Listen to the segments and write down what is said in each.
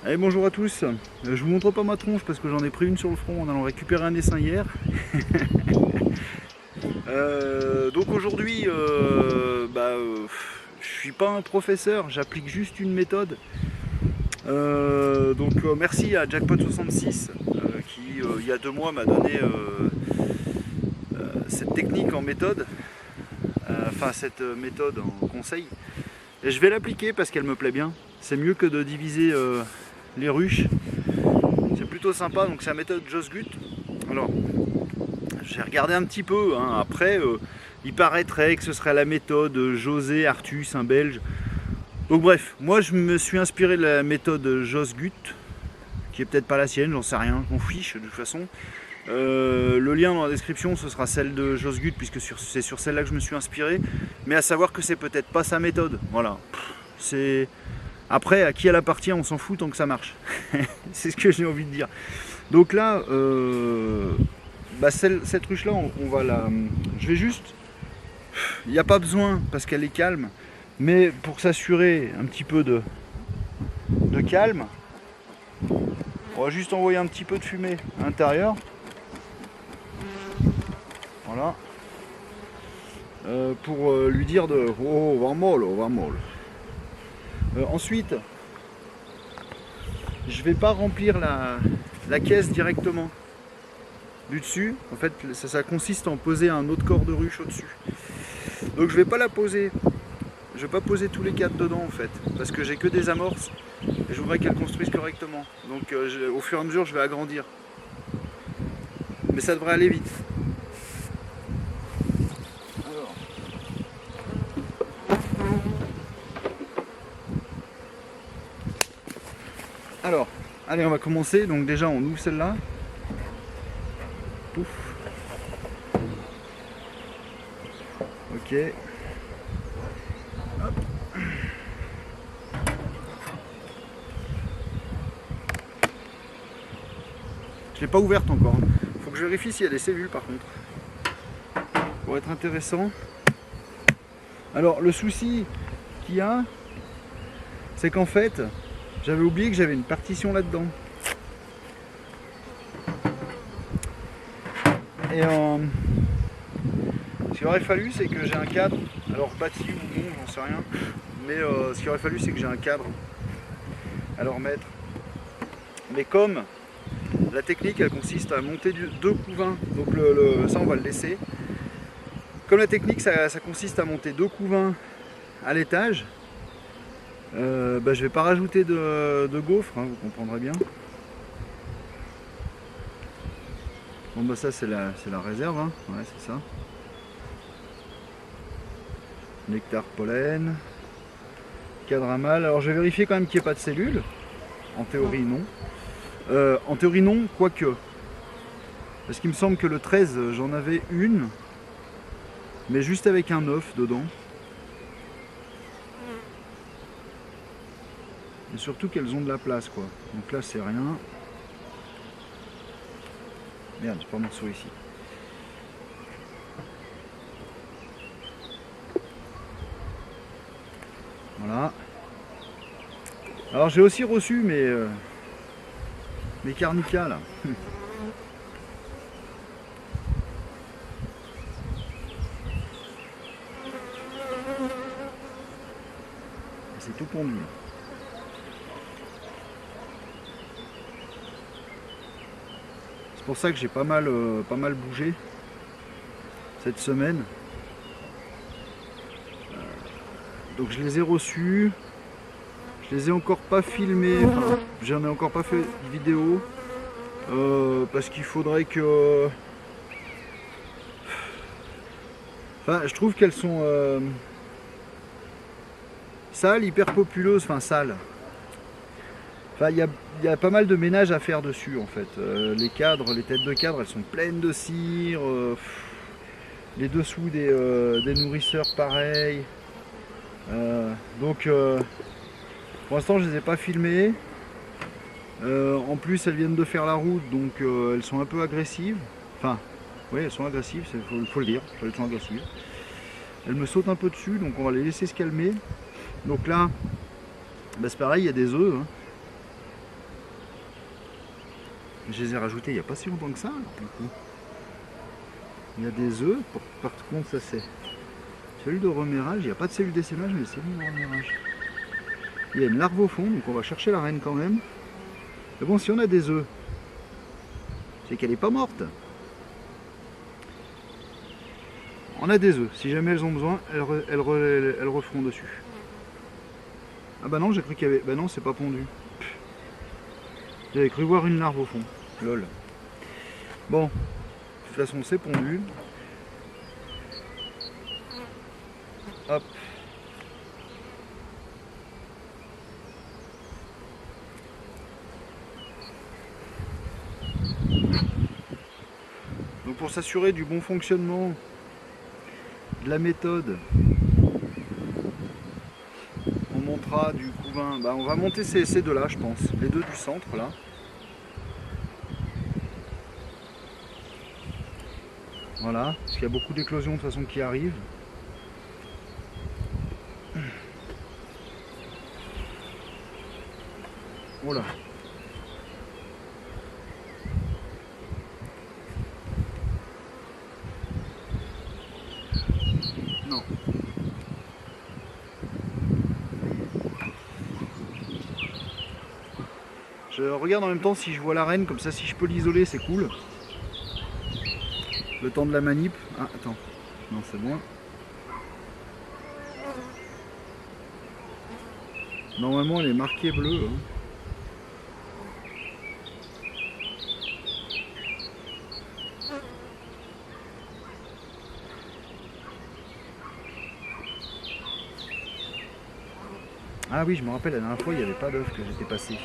Allez, bonjour à tous. Je vous montre pas ma tronche parce que j'en ai pris une sur le front en allant récupérer un essaim hier. Donc aujourd'hui, je suis pas un professeur, j'applique juste une méthode. Merci à Jackpot66 qui il y a 2 mois m'a donné cette technique en méthode, cette méthode en conseil. Et je vais l'appliquer parce qu'elle me plaît bien. C'est mieux que de diviser les ruches. C'est plutôt sympa, donc c'est la méthode Jos Gut. Alors, j'ai regardé un petit peu, hein. Après, il paraîtrait que ce serait la méthode José Artus, un Belge. Donc bref, moi je me suis inspiré de la méthode Jos Gut, qui est peut-être pas la sienne, j'en sais rien, je m'en fiche de toute façon. Le lien dans la description, ce sera celle de Jos Gut, puisque c'est sur celle-là que je me suis inspiré. Mais à savoir que c'est peut-être pas sa méthode. Voilà. C'est... Après, à qui elle appartient, on s'en fout tant que ça marche. C'est ce que j'ai envie de dire. Donc là, cette ruche-là, on va la... Je vais juste... Il n'y a pas besoin, parce qu'elle est calme. Mais pour s'assurer un petit peu de calme, on va juste envoyer un petit peu de fumée à l'intérieur. Voilà. Pour lui dire de... Oh, va molle. Ensuite, je vais pas remplir la caisse directement du dessus. En fait, ça consiste en poser un autre corps de ruche au-dessus. Donc je vais pas la poser. Je vais pas poser tous les cadres dedans en fait, parce que j'ai que des amorces et je voudrais qu'elle construise correctement. Donc au fur et à mesure, je vais agrandir. Mais ça devrait aller vite. Alors, allez, on va commencer. Donc déjà, on ouvre celle-là. Pouf. Ok. Hop. Je l'ai pas ouverte encore. Faut que je vérifie s'il y a des cellules par contre. Pour être intéressant. Alors, le souci qu'il y a, c'est qu'en fait, j'avais oublié que j'avais une partition là-dedans. Et ce qu'il aurait fallu, c'est que j'ai un cadre. Alors bâti ou non, j'en sais rien. Mais ce qu'il aurait fallu, c'est que j'ai un cadre à leur mettre. Mais comme la technique, elle consiste à monter 2 couvains, donc ça on va le laisser. Comme la technique, ça consiste à monter 2 couvains à l'étage, je vais pas rajouter de gaufres, hein, vous comprendrez bien. Bon bah ça c'est la réserve, hein. Ouais, c'est ça. Nectar, pollen, cadre à mâle. Alors je vais vérifier quand même qu'il n'y ait pas de cellules. En théorie non. En théorie non, quoique. Parce qu'il me semble que le 13 j'en avais une, mais juste avec un œuf dedans. Et surtout qu'elles ont de la place quoi. Donc là c'est rien. Merde, j'ai pas mon morceau ici. Voilà. Alors j'ai aussi reçu mes carnicas là. C'est tout pondu. C'est pour ça que j'ai pas mal bougé cette semaine. Donc je les ai reçus. Je les ai encore pas filmés. Enfin, j'en ai encore pas fait de vidéo. Parce qu'il faudrait que... Enfin, je trouve qu'elles sont sales, hyper populeuses, enfin sales. Enfin, il y a pas mal de ménage à faire dessus en fait. Les cadres, les têtes de cadre, elles sont pleines de cire. Les dessous des nourrisseurs, pareil. Pour l'instant, je les ai pas filmées. En plus, elles viennent de faire la route, donc elles sont un peu agressives. Enfin, oui, elles sont agressives, faut le dire, elles sont agressives. Elles me sautent un peu dessus, donc on va les laisser se calmer. Donc là, c'est pareil, il y a des œufs. Hein. Je les ai rajoutés il n'y a pas si longtemps que ça, du coup. Il y a des œufs, par contre ça c'est cellule de reménage, il n'y a pas de cellule d'essaimage mais cellule de reménage. Il y a une larve au fond, donc on va chercher la reine quand même. Mais bon, si on a des œufs, c'est qu'elle n'est pas morte. On a des œufs, si jamais elles ont besoin, elles referont dessus. Ah bah non, j'ai cru qu'il y avait... Bah non, c'est pas pondu. J'avais cru voir une larve au fond. Lol. Bon, de toute façon c'est pondu. Hop. Donc pour s'assurer du bon fonctionnement de la méthode, on montera du couvain. Bah, on va monter ces deux là, je pense. Les deux du centre là. Voilà, parce qu'il y a beaucoup d'éclosions de toute façon qui arrivent. Voilà. Non. Je regarde en même temps si je vois la reine, comme ça si je peux l'isoler c'est cool. Le temps de la manip. Ah attends, non c'est bon. Normalement elle est marquée bleue. Hein. Ah oui, je me rappelle la dernière fois il n'y avait pas d'œuf que j'étais passé.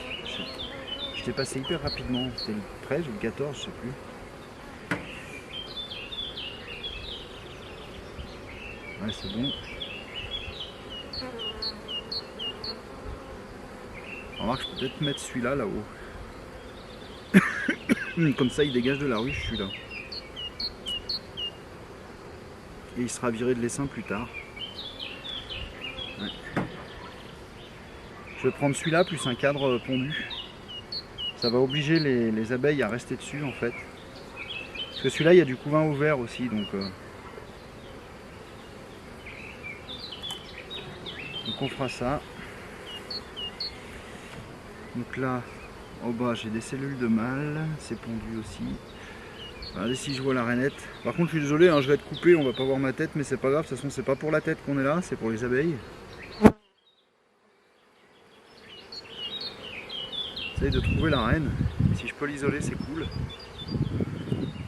J'étais passé hyper rapidement, c'était le 13 ou le 14, je sais plus. Ouais, c'est bon. Remarque, je peux peut-être mettre celui-là là-haut. Comme ça, il dégage de la ruche, celui-là. Et il sera viré de l'essaim plus tard. Ouais. Je vais prendre celui-là plus un cadre pondu. Ça va obliger les abeilles à rester dessus en fait. Parce que celui-là, il y a du couvain ouvert aussi, donc on fera ça. Donc là, au bas, j'ai des cellules de mâle, c'est pondu aussi. Regardez si je vois la rainette. Par contre, je suis désolé, hein, je vais être coupé, on va pas voir ma tête, mais c'est pas grave. De toute façon, c'est pas pour la tête qu'on est là, c'est pour les abeilles. J'essaye de trouver la reine. Si je peux l'isoler, c'est cool.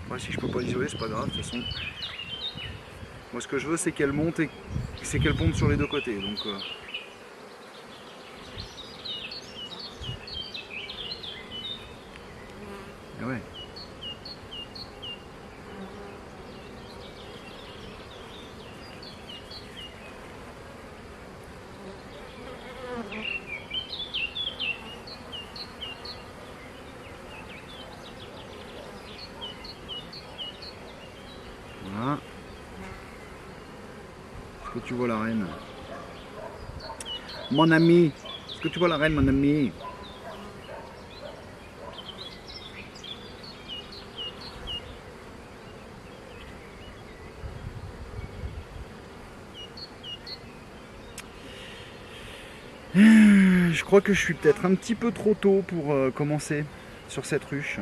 Après, si je peux pas l'isoler, c'est pas grave. De toute façon, moi, ce que je veux, c'est qu'elle monte et c'est qu'elle pompe sur les deux côtés. Donc, et ouais. Voilà. Est-ce que tu vois la reine? Mon ami, est-ce que tu vois la reine, mon ami? Je crois que je suis peut-être un petit peu trop tôt pour commencer sur cette ruche.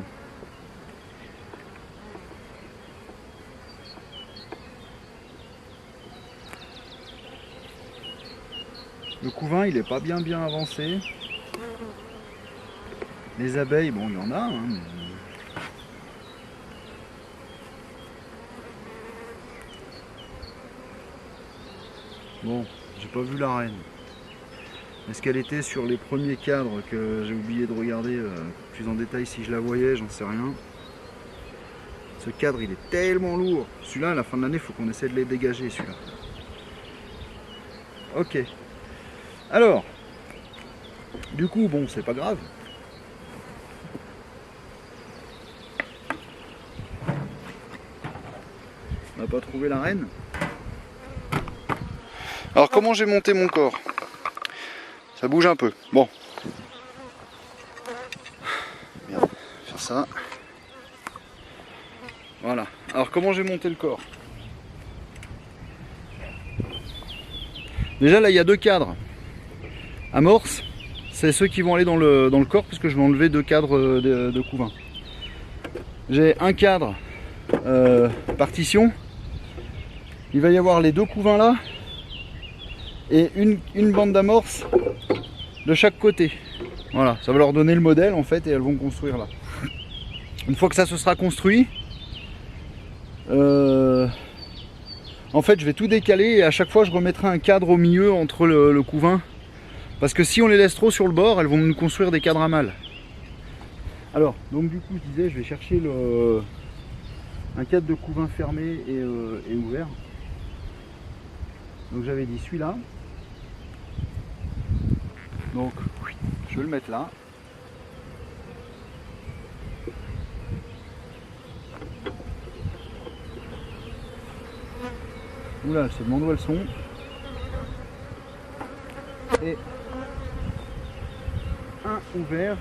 Le couvain il est pas bien avancé. Les abeilles, bon il y en a, hein, mais... Bon, j'ai pas vu la reine. Est-ce qu'elle était sur les premiers cadres que j'ai oublié de regarder plus en détail si je la voyais, j'en sais rien. Ce cadre il est tellement lourd. Celui-là à la fin de l'année il faut qu'on essaie de les dégager celui-là. Ok. Alors, du coup bon c'est pas grave. On n'a pas trouvé la reine. Alors comment j'ai monté mon corps? Ça bouge un peu. Bon. Merde, faire ça. Voilà. Alors comment j'ai monté le corps? Déjà là il y a deux cadres. Amorce, c'est ceux qui vont aller dans le corps puisque je vais enlever deux cadres de couvain. J'ai un cadre partition. Il va y avoir les deux couvains là et une bande d'amorce de chaque côté. Voilà, ça va leur donner le modèle en fait et elles vont construire là. Une fois que ça se sera construit, en fait je vais tout décaler et à chaque fois je remettrai un cadre au milieu entre le couvain. Parce que si on les laisse trop sur le bord, elles vont nous construire des cadres à mal. Alors, donc du coup je disais, je vais chercher un cadre de couvain fermé et ouvert. Donc j'avais dit celui-là. Donc je vais le mettre là. Oula, je me demande où elles sont. Et un ouvert.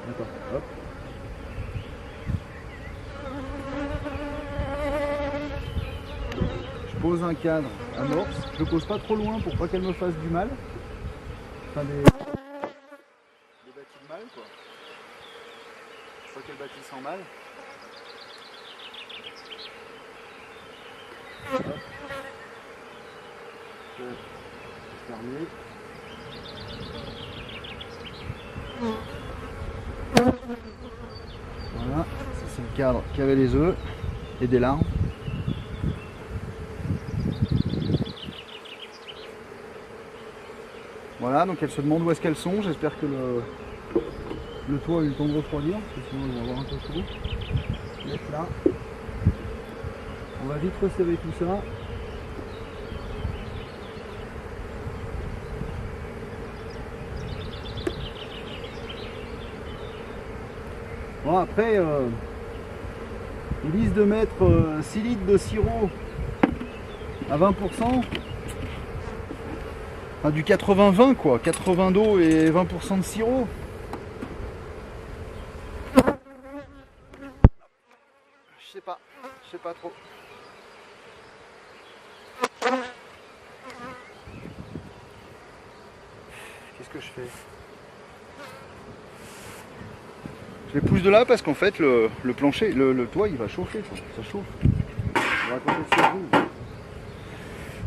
D'accord, hop. Je pose un cadre amorce. Je le pose pas trop loin pour pas qu'elle me fasse du mal. Enfin des bâtis de mal quoi. Pas qu'elle bâtisse en mal. Hop. Fermé. Voilà, ça c'est le cadre qui avait les œufs et des larves. Voilà, donc elles se demandent où est-ce qu'elles sont. J'espère que le toit a eu le temps de refroidir, parce que sinon ils vont avoir un peu chaud. Mettre là. On va vite resserrer tout ça. Bon après, ils disent de mettre 6 litres de sirop à 20%. Enfin, du 80-20 quoi, 80 d'eau et 20% de sirop. Je sais pas trop. Qu'est-ce que je fais? Je les pousse de là parce qu'en fait le plancher, le toit il va chauffer, quoi. Ça chauffe. On va compter sur vous.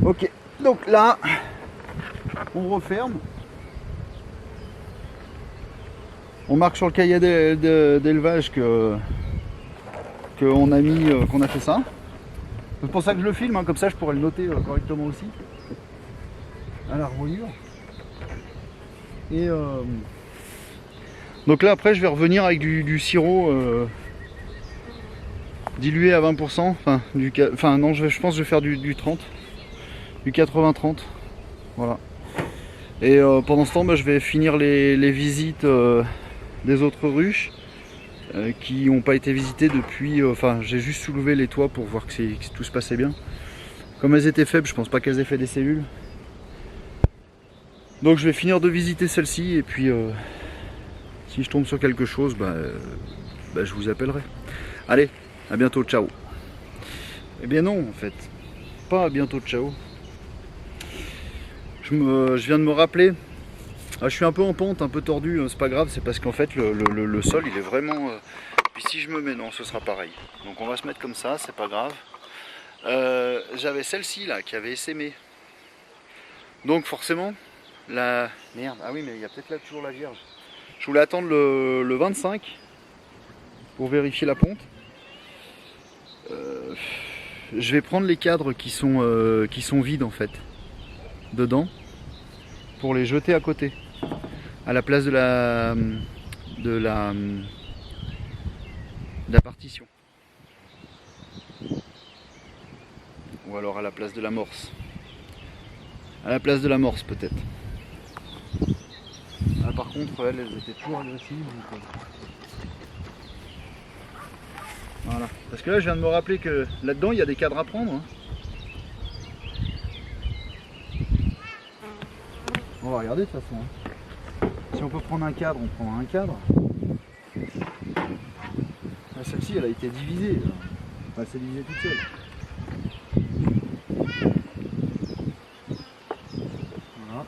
Ok, donc là on referme. On marque sur le cahier d'élevage qu'on a mis, qu'on a fait ça. C'est pour ça que je le filme, hein, comme ça je pourrais le noter correctement aussi. À la revoyure. Et donc là après je vais revenir avec du sirop dilué à 20%. Enfin non, je pense que je vais faire du 30. Du 80-30. Voilà. Et pendant ce temps je vais finir les visites des autres ruches qui n'ont pas été visitées depuis. Enfin j'ai juste soulevé les toits pour voir que tout se passait bien. Comme elles étaient faibles, je pense pas qu'elles aient fait des cellules. Donc je vais finir de visiter celle-ci et puis si je tombe sur quelque chose, je vous appellerai. Allez, à bientôt, ciao. Eh bien non, en fait, pas à bientôt, ciao. Je viens de me rappeler. Ah, je suis un peu en pente, un peu tordu, c'est pas grave, c'est parce qu'en fait le sol il est vraiment... Puis si je me mets, non, ce sera pareil. Donc on va se mettre comme ça, c'est pas grave. J'avais celle-ci là qui avait essaimé. Donc forcément... Merde, ah oui mais il y a peut-être là toujours la vierge. Je voulais attendre le 25 pour vérifier la ponte. Je vais prendre les cadres qui sont vides en fait dedans pour les jeter à côté à la place de la partition ou alors à la place de l'amorce. À la place de l'amorce peut-être. Ah, par contre, elles étaient toujours agressives. Donc, voilà. Parce que là, je viens de me rappeler que là-dedans, il y a des cadres à prendre. Hein. On va regarder de toute façon. Hein. Si on peut prendre un cadre, on prend un cadre. Ah, celle-ci, elle a été divisée. Enfin, elle s'est divisée toute seule. Voilà.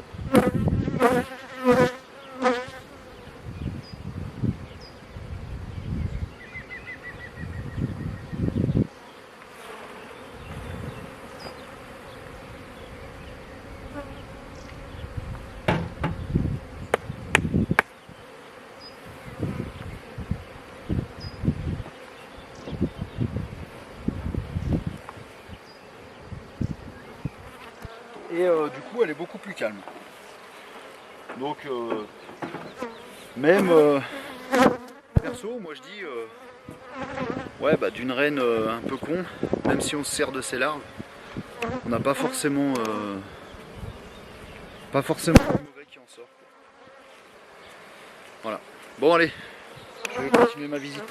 Et du coup elle est beaucoup plus calme. Donc même perso moi je dis ouais bah d'une reine un peu con, même si on se sert de ses larves, on n'a pas forcément du mauvais qui en sort. Voilà. Bon allez, je vais continuer ma visite.